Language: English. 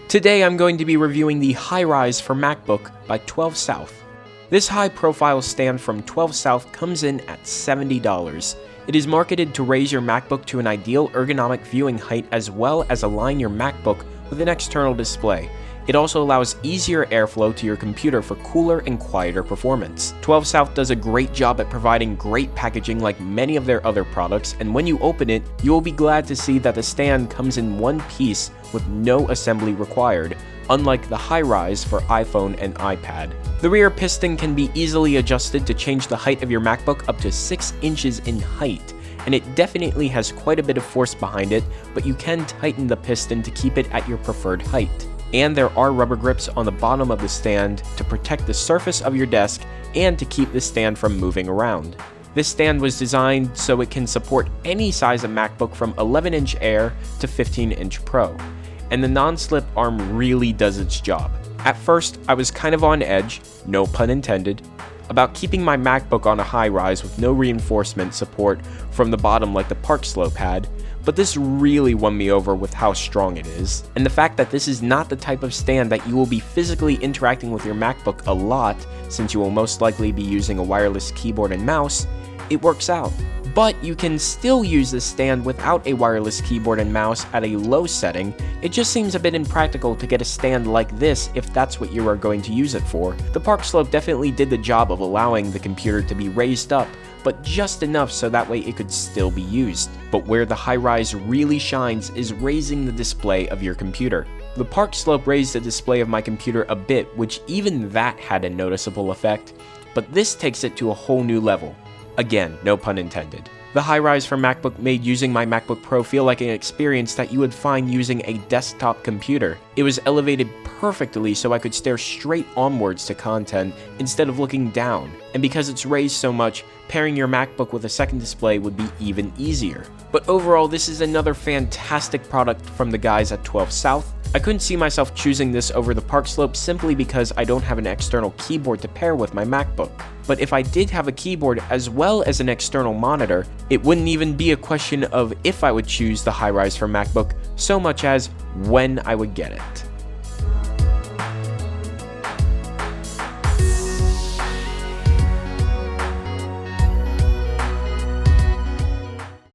Today I'm going to be reviewing the HiRise for MacBook by TwelveSouth. This high-profile stand from TwelveSouth comes in at $70. It is marketed to raise your MacBook to an ideal ergonomic viewing height as well as align your MacBook with an external display. It also allows easier airflow to your computer for cooler and quieter performance. TwelveSouth does a great job at providing great packaging like many of their other products, and when you open it, you will be glad to see that the stand comes in one piece with no assembly required, unlike the HiRise for iPhone and iPad. The rear piston can be easily adjusted to change the height of your MacBook up to 6 inches in height, and it definitely has quite a bit of force behind it, but you can tighten the piston to keep it at your preferred height. And there are rubber grips on the bottom of the stand to protect the surface of your desk and to keep the stand from moving around. This stand was designed so it can support any size of MacBook from 11-inch Air to 15-inch Pro, and the non-slip arm really does its job. At first, I was kind of on edge, no pun intended, about keeping my MacBook on a HiRise with no reinforcement support from the bottom like the Park Slope had, but this really won me over with how strong it is. And the fact that this is not the type of stand that you will be physically interacting with your MacBook a lot, since you will most likely be using a wireless keyboard and mouse, it works out. But you can still use this stand without a wireless keyboard and mouse at a low setting. It just seems a bit impractical to get a stand like this if that's what you are going to use it for. The Park Slope definitely did the job of allowing the computer to be raised up, but just enough so that way it could still be used. But where the HiRise really shines is raising the display of your computer. The Park Slope raised the display of my computer a bit, which even that had a noticeable effect, but this takes it to a whole new level. Again, no pun intended. The HiRise for MacBook made using my MacBook Pro feel like an experience that you would find using a desktop computer. It was elevated perfectly so I could stare straight onwards to content instead of looking down, and because it's raised so much, pairing your MacBook with a second display would be even easier. But overall, this is another fantastic product from the guys at TwelveSouth. I couldn't see myself choosing this over the Park Slope simply because I don't have an external keyboard to pair with my MacBook. But if I did have a keyboard as well as an external monitor, it wouldn't even be a question of if I would choose the HiRise for MacBook, so much as when I would get it.